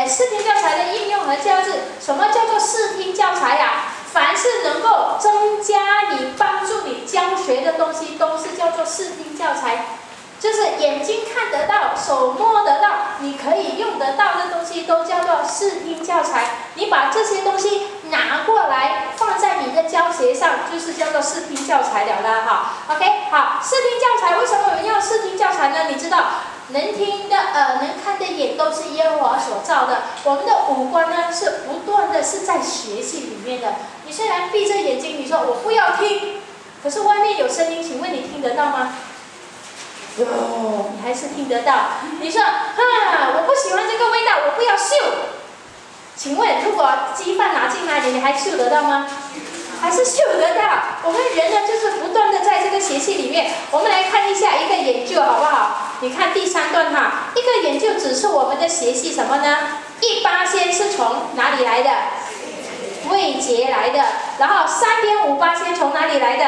视听教材的应用和价值。什么叫做视听教材呀？凡是能够增加你、帮助你教学的东西，都是叫做视听教材。就是眼睛看得到、手摸得到、你可以用得到的东西，都叫做视听教材。你把这些东西拿过来，放在你的教学上，就是叫做视听教材了啦哈。OK， 好，视听教材为什么我们要视听教材呢？你知道，能听的耳、能看的眼都是耶和华所造的。我们的五官呢，是不断的是在学习里面的。你虽然闭着眼睛，你说我不要听，可是外面有声音，请问你听得到吗？有，你还是听得到。你说我不喜欢这个味道，我不要嗅。请问，如果鸡饭拿进来，你还嗅得到吗？还是嗅得到。我们人呢，就是不断的在这个学习里面。我们来看一下一个研究，好不好？你看第3段哈，一个研究指出我们的学习什么呢？1%是从哪里来的？味觉来的。然后3.5%从哪里来的？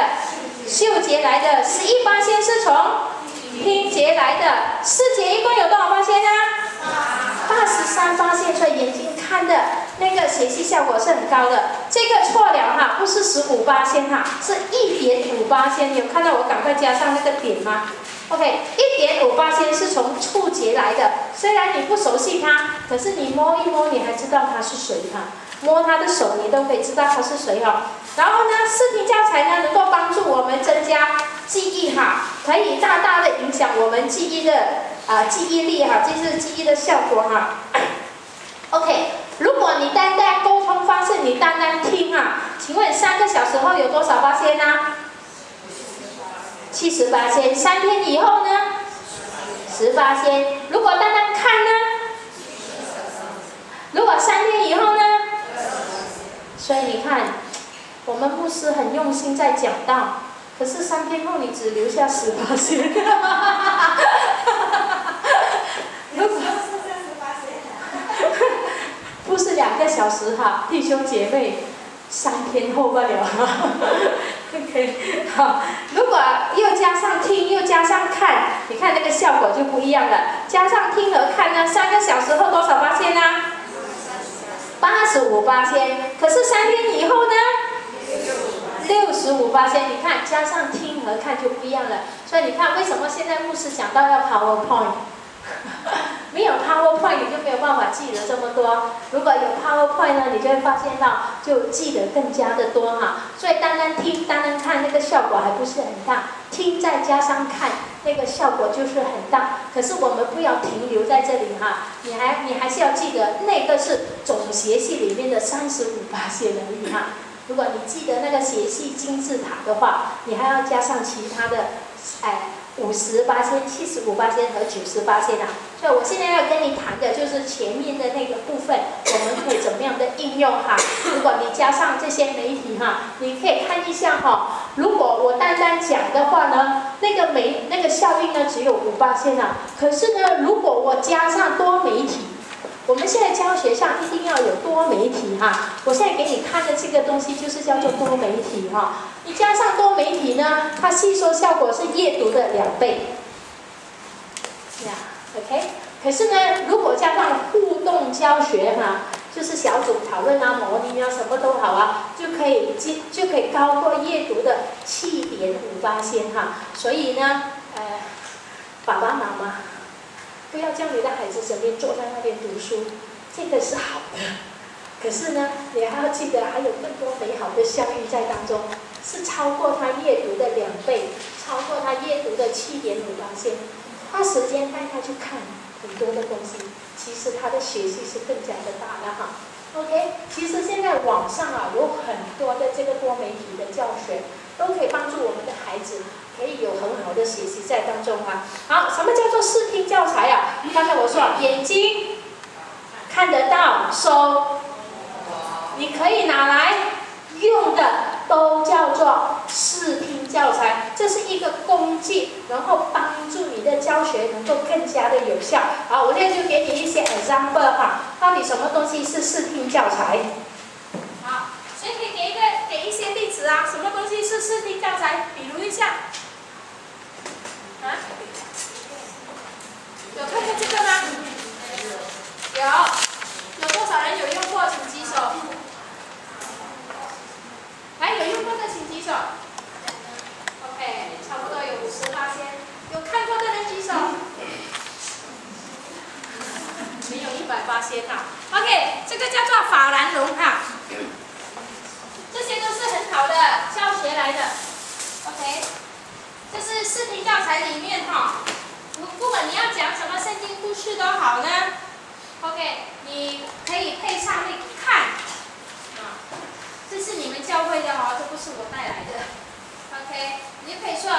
嗅觉来的。11%是从听觉来的。视觉一共有多少%啊？83%，所以眼睛看的那个学习效果是很高的。这个错了哈，不是15%哈，是1.5%。你有看到我赶快加上那个点吗 ？OK， 1.5%是从触觉来的。虽然你不熟悉它，可是你摸一摸，你还知道它是谁哈。摸他的手，你都可以知道他是谁哈。然后呢，视听教材呢，能够帮助我们增加记忆哈，可以大大的影响我们记忆的记忆力哈，这是记忆的效果哈。OK， 如果你单单沟通方式，你单单听哈，请问3个小时后有多少%呢？70%。3天以后呢？10%。如果单单看呢？如果3天以后呢？所以你看，我们牧师很用心在讲道，可是3天后你只留下10%。如果不是2个小时哈，弟兄姐妹，3天后不了。OK， 好，如果又加上听又加上看，你看那个效果就不一样了。加上听和看呢，3个小时后多少%呢？85%。可是3天以后呢？65%。你看，加上听和看就不一样了。所以你看，为什么现在牧师讲到要 PowerPoint？ 没有 PowerPoint 你就没有办法记得这么多。如果有 PowerPoint 呢，你就会发现到就记得更加的多哈。所以单单听、单单看那个效果还不是很大，听再加上看那个效果就是很大。可是我们不要停留在这里哈，你还是要记得那个是总学习里面的35%而已哈。如果你记得那个学习金字塔的话，你还要加上其他的50%、75%和90%啊。所以我现在要跟你谈的就是前面的那个部分，我们可以怎么样的应用哈？如果你加上这些媒体哈，你可以看一下哈。如果我单单讲的话呢，那个效应呢只有5%啊。可是呢，如果我加上多媒体，我们现在教学上一定要有多媒体哈。我现在给你看的这个东西就是叫做多媒体哈。你加上多媒体呢，它吸收效果是阅读的2倍。OK， 可是呢，如果加上互动教学哈，就是小组讨论啊、模拟啊，什么都好啊，就可以高过阅读的7.5%哈。所以呢，爸爸妈妈不要叫你的孩子整天坐在那边读书，这个是好的。可是呢，你还要记得还有更多美好的效益在当中，是超过他阅读的2倍，超过他阅读的7.5%。花时间带他去看很多的东西，其实他的学习是更加的大的哈。OK， 其实现在网上啊有很多的这个多媒体的教学，都可以帮助我们的孩子可以有很好的学习在当中啊。好，什么叫做视听教材啊？刚才我说眼睛看得到，手你可以拿来用的都叫做视听教材，这是一个工具，然后帮助你的教学能够更加的有效。好，我现在就给你一些 example 哈，到底什么东西是视听教材？好，谁可以给一些例子啊？什么东西是视听教材？比如一下，啊？有看过这个吗？有。100%哈。OK， 这个叫做法兰绒哈，这些都是很好的教学来的。OK， 这是视频教材里面哈，不管你要讲什么圣经故事都好呢。OK， 你可以配上那看啊，这是你们教会的哦，这不是我带来的。OK， 你就可以说，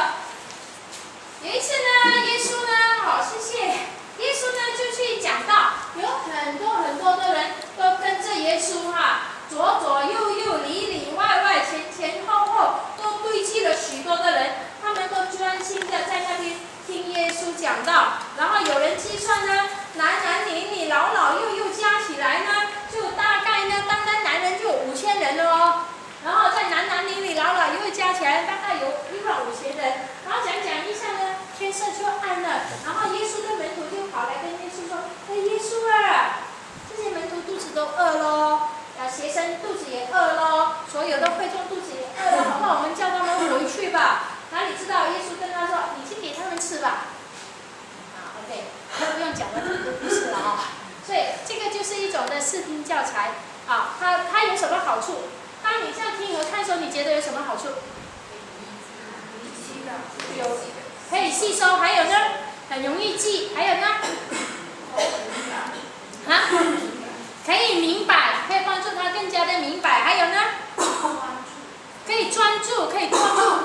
有一次呢，耶稣呢，好，谢谢，耶稣呢就去讲道，有很多的人都跟着耶稣哈，左左右右、里里外外、前前后后，都堆积了许多的人，他们都专心的在那边听耶稣讲道，然后有人计算呢，男女老幼加起来呢，就大概呢，单男人就5000人了哦。然后在男女老幼加起来大概有15000人，然后讲一下呢，天色就暗了，然后耶稣的门徒就跑来跟耶稣说：“哎，耶稣啊，这些门徒肚子都饿咯，学生肚子也饿咯，所有的会众肚子也饿了，好不好？我们叫他们回去吧。”哪里知道耶稣跟他说：“你去给他们吃吧。” OK， 不用讲了很多故事了啊。所以这个就是一种的视听教材啊，它有什么好处？当你这样听和看的时候，你觉得有什么好处？有可以吸收，还有呢，很容易记，还有呢，可以明白，可以帮助他更加的明白，还有呢，可以专注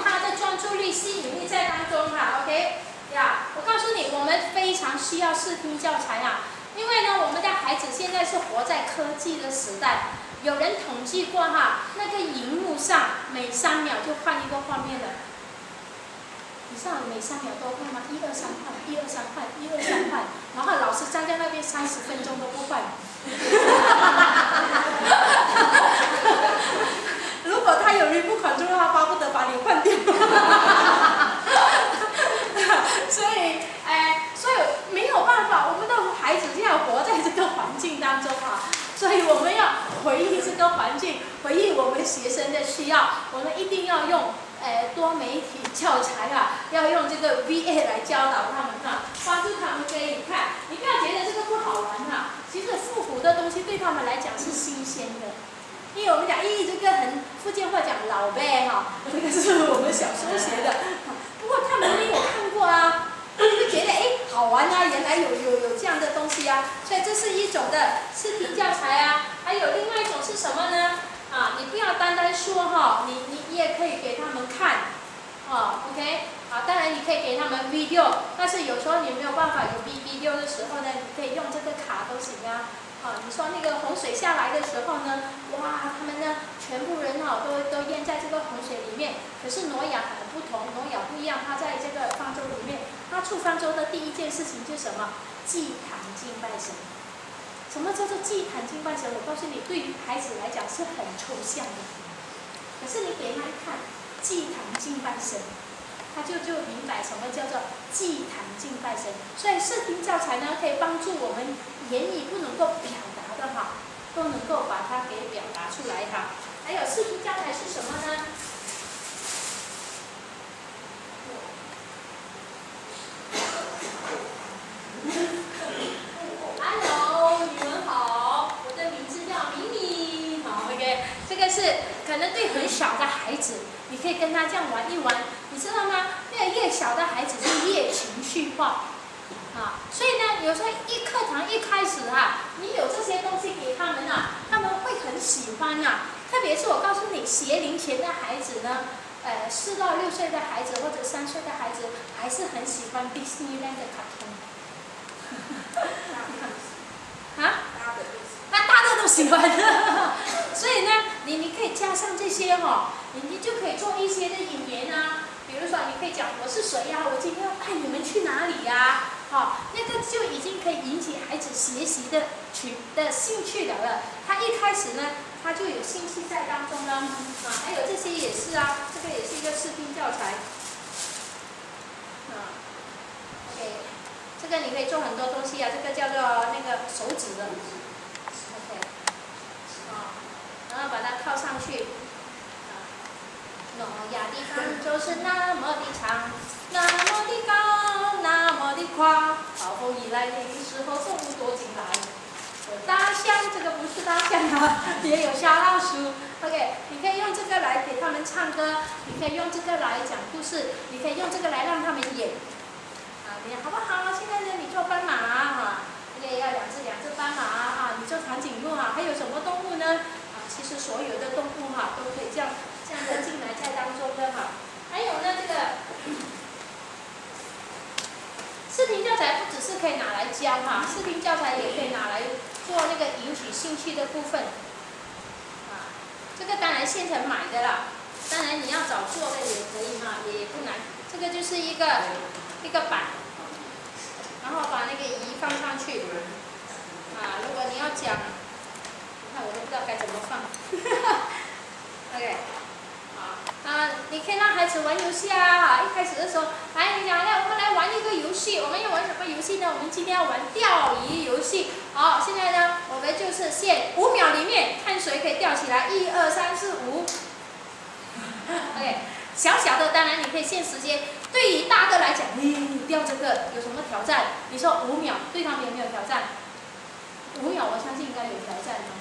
他的专注力、吸引力在当中哈。OK， 呀，我告诉你，我们非常需要视听教材啊，因为呢，我们的孩子现在是活在科技的时代。有人统计过哈，那个荧幕上每3秒就换一个画面了。你知道每3秒都换吗？1、2、3换，1、2、3换，1、2、3换，然后老师站在那边30分钟都不换。如果他有人不管住的话，巴不得把你换掉。所以没有办法，我们的孩子就要活在这个环境当中啊。所以我们要回应这个环境，回应我们学生的需要，我们一定要用多媒体教材啊，要用这个 VA 来教导他们啊，帮助他们可以看。你不要觉得这个不好玩啊，其实复古的东西对他们来讲是新鲜的。因为我们讲，这个很福建话讲老呗哈，这个是我们小时候学的，不过他们没有看过啊。他们就觉得好玩啊，原来有这样的东西啊，所以这是一种的视听教材啊。还有另外一种是什么呢？啊，你不要单单说哈，你也可以给他们看，OK， 啊，当然你可以给他们 video， 但是有时候你没有办法有 video 的时候呢，你可以用这个卡都行啊。你说那个洪水下来的时候呢，哇，他们呢全部人都淹在这个洪水里面。可是挪亚很不同，挪亚不一样，他在这个方舟里面，他出方舟的第一件事情就是什么？祭坛敬拜神。什么叫做祭坛敬拜神？我告诉你，对于孩子来讲是很抽象的。可是你给他看祭坛敬拜神，他就明白什么叫做祭坛敬拜神。所以视听教材呢，可以帮助我们言语不能够表达的哈，都能够把它给表达出来哈。还有视听教材是什么呢？Hello， 你们好，我的名字叫咪咪，好 ，OK， 这个是可能对很小的孩子，你可以跟他这样玩一玩，你知道吗？那个越小的孩子就越情绪化。所以呢，有时候课堂一开始你有这些东西给他们他们会很喜欢特别是我告诉你，学龄前的孩子呢，4到6岁的孩子或者3岁的孩子，还是很喜欢 Disneyland 的卡通。大的都喜欢。所以呢，你可以加上这些你就可以做一些的引言比如说你可以讲我是谁我今天要带你们去哪里那个就已经可以引起孩子学习的兴趣了。他一开始呢，他就有兴趣在当中了还有这些也是这个也是一个视听教材OK， 这个你可以做很多东西这个叫做那个手指的 OK， 然后把它套上去。挪亚的方舟是那么的长，那么的高，那么的宽，暴风一来的时候，动物躲进来。有大象，这个不是大象啊，也有小老鼠。OK， 你可以用这个来给他们唱歌，你可以用这个来讲故事，你可以用这个来让他们演。啊，你好不好？现在呢，你做斑马哈，OK， 要两只斑马啊，你做长颈鹿哈，还有什么动物呢？啊，其实所有的动物哈都可以这样的进来在当中的哈。还有呢，这个视听教材不只是可以拿来教哈，视听教材也可以拿来做那个引起兴趣的部分。啊，这个当然现成买的啦，当然你要找做的也可以哈，也不难。这个就是一个板，然后把那个仪放上去。啊，如果你要讲，你看我都不知道该怎么放。OK。你可以让孩子玩游戏啊！一开始的时候，来，你讲，我们来玩一个游戏。我们要玩什么游戏呢？我们今天要玩钓鱼游戏。好，现在呢，我们就是限5秒里面看谁可以钓起来。1、2、3、4、5。OK， 小小的当然你可以限时间。对于大的来讲，你钓这个有什么挑战？你说5秒，对他们有没有挑战？5秒，我相信应该有挑战的。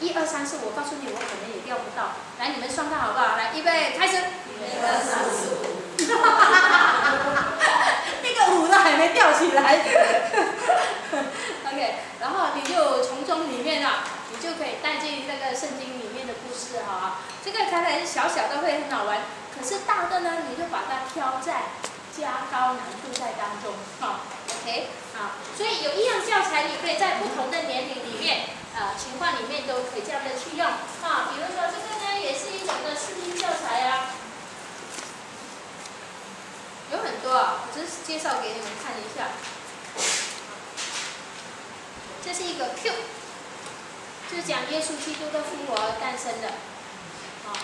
1、2、3、4，我告诉你，我可能也钓不到。来，你们算看好不好？来，预备，开始。1、2、3、4、5。那个5都还没钓起来。OK， 然后你就从中里面啊，你就可以带进这个圣经里面的故事哈。这个看来小小的会很好玩，可是大的呢，你就把它挑战，加高难度在当中。好 ，OK， 好，所以有一样教材，你可以在不同的年龄里面。情况里面都可以这样的去用啊，比如说这个呢，也是一种的视听教材啊，有很多啊，我只是介绍给你们看一下。这是一个 Q， 就是讲耶稣基督的复活而诞生的，啊，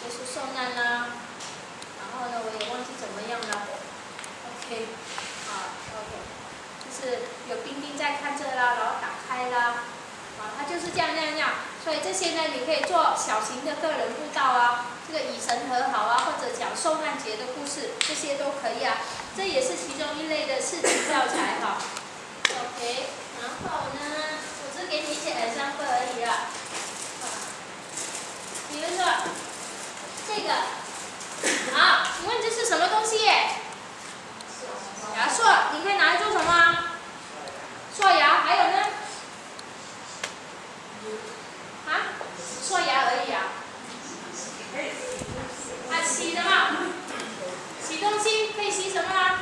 耶稣受难啦，然后呢，我也忘记怎么样了 ，OK， 啊 ，OK， 就是有兵丁在看着啦，然后打开啦。它就是这样，所以这些呢，你可以做小型的个人布道啊，这个与神和好啊，或者讲受难节的故事，这些都可以啊。这也是其中一类的视听教材哈。OK， 然后呢，我只是给你一些 example 而已啊。比如说这个，好，请问这是什么东西耶？牙刷，你可以拿来做什么？刷牙，还有呢？刷牙而已啊，洗的嘛，洗东西可以洗什么啦？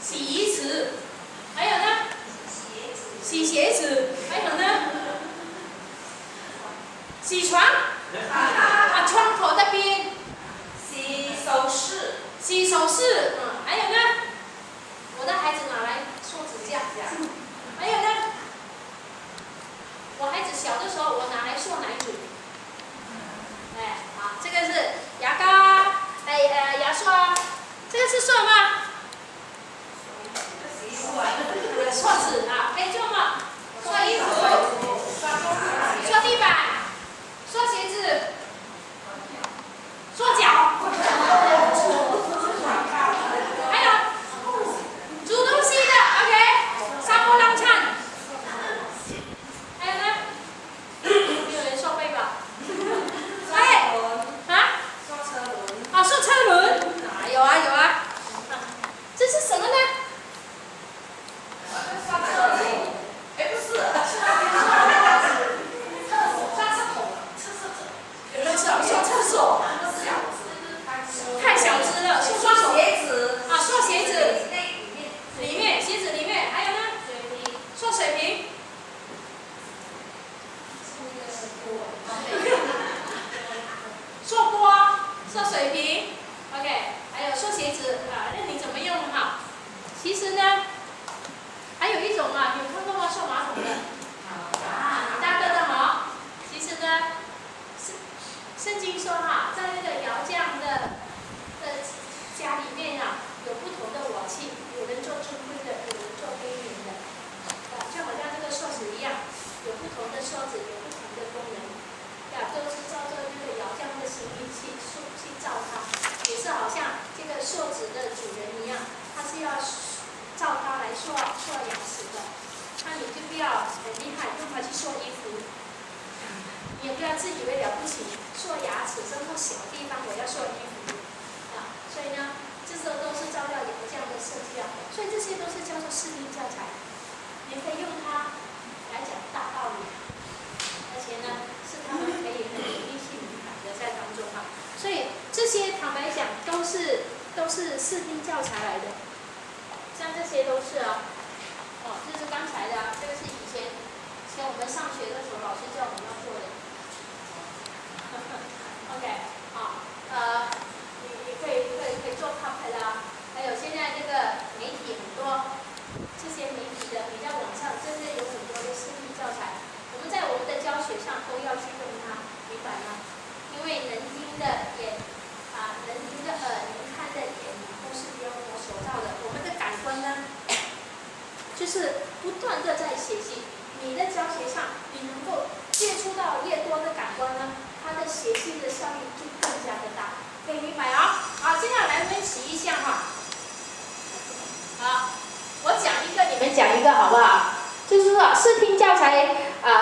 洗衣池，还有呢？洗鞋子，还有呢？洗床，窗口那边。洗手饰，还有呢？我的孩子拿来刷指甲，还有呢？我孩子小的时候，我拿来漱奶嘴。好，这个是牙膏，牙刷，这个是刷吗？刷子啊，可以做吗？刷衣服，刷地板，刷鞋子，刷脚，还有煮东西的 ，OK， 沙锅浪铲。有啊，这是什么呢？不是，刷厕所，太小只了，刷鞋子啊，刷鞋子里面，鞋子里面，还有呢？刷水瓶。刷锅，刷水瓶 ，OK。还有刷鞋子啊，那你怎么用哈？其实呢，还有一种啊，有看过吗？刷马桶的大个的哈。其实呢，圣经说哈，在那个窑匠的家里面啊，有不同的瓦器，有人做尊贵的，有人做卑微的，就好像这个刷子一样，有不同的刷子，有不同的功能，都是照着那个窑匠的心意去造它。也是好像这个塑子的主人一样，他是要照他来刷牙齿的。那你就不要很厉害，用它去做衣服，你也不要自以为了不起，做牙齿这么小地方我要做衣服啊。所以呢，这些都是照料有这样的设计啊。所以这些都是叫做视听教材，你可以用它来讲大道理，而且呢，是他们可以很容易去明白的在当中啊。所以这些坦白讲都是视听教材来的，像这些都是啊。这是刚才的啊，这个是以前我们上学的时候老师叫我们要做的。OK， 你可以做 copy 啦，还有现在这个媒体很多，这些媒体的你在网上真的有很多的视听教材，我们在我们的教学上都要去用它，明白吗？因为能听的眼能听的耳，能看的眼，都是由我所造的。我们的感官呢，就是不断的在学习。你的教学上，你能够接触到越多的感官呢，它的学习的效率就更加的大。可以明白啊？好，现在来温习一下哈。好，我讲一个，你们讲一个，好不好？就是说视听教材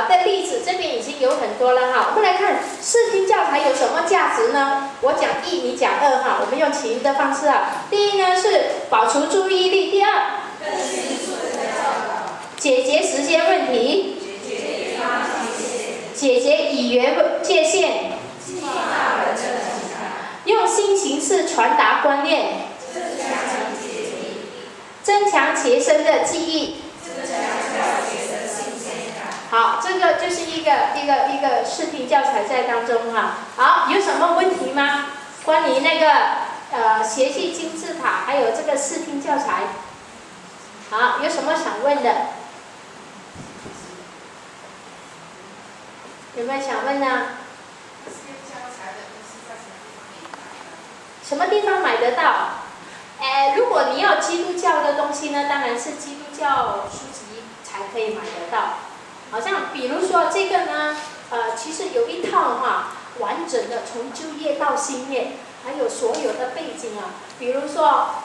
的例子，这边已经有很多了哈。我们来看视听教材有什么价值呢？我讲1，你讲2哈。我们用起因的方式啊。第一呢是保持注意力，第二解决时间问题，解决语言界限，用新形式传达观念，增强学生的记忆。好，这个就是一个视听教材在当中哈。好，有什么问题吗？关于那个学习金字塔，还有这个视听教材，好，有什么想问的？有没有想问呢？什么地方买得到？如果你要基督教的东西呢，当然是基督教书籍才可以买得到。好像比如说这个呢，其实有一套完整的从旧约到新约，还有所有的背景啊。比如说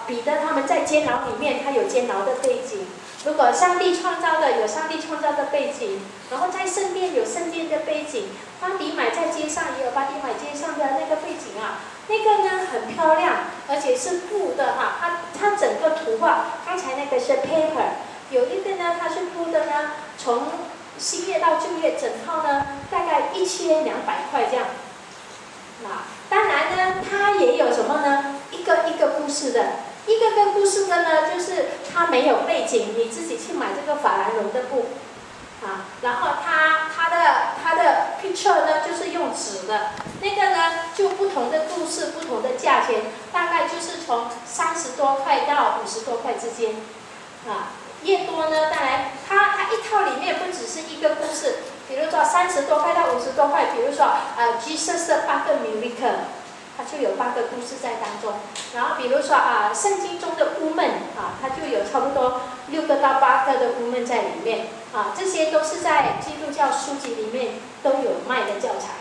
彼得他们在监牢里面，他有监牢的背景。如果上帝创造的有上帝创造的背景，然后在圣殿有圣殿的背景，巴迪买在街上也有巴迪买街上的那个背景啊，那个呢很漂亮，而且是布的它整个图画，刚才那个是 paper， 有一个呢它是布的呢，从新约到旧约整套呢大概1200块这样。当然呢，它也有什么呢？一个故事的。一个故事的呢，就是它没有背景，你自己去买这个法兰绒的布，然后它的 picture 呢，就是用纸的，那个呢就不同的故事，不同的价钱，大概就是从30多块到50多块之间，越多呢，当然它一套里面不只是一个故事，比如说30多块到50多块，比如说Jesus 的8个 miracle。它就有8个故事在当中，然后比如说圣经中的woman它就有差不多6个到8个的 woman 在里面这些都是在基督教书籍里面都有卖的教材。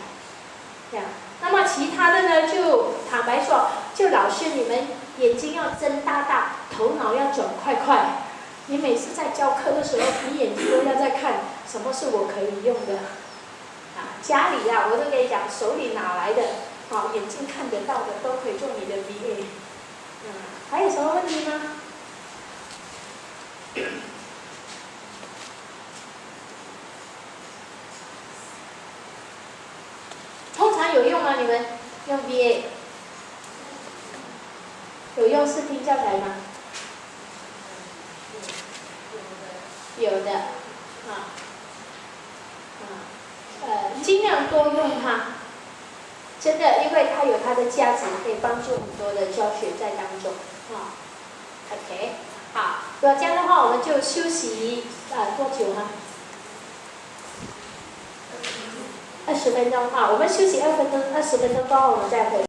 这样，那么其他的呢，就坦白说，就老师你们眼睛要睁大大，头脑要转快快。你每次在教课的时候，你眼睛都要在看什么是我可以用的家里我都跟你讲，手里哪来的？眼睛看得到的都可以做你的 VA。还有什么问题吗？通常有用吗？你们用 VA？ 有用视听教材吗？有的，尽量多用它。真的，因为它有它的价值，可以帮助很多的教学在当中OK， 好，如果这样的话，我们就休息多久呢？20分钟我们休息20分钟过后我们再回。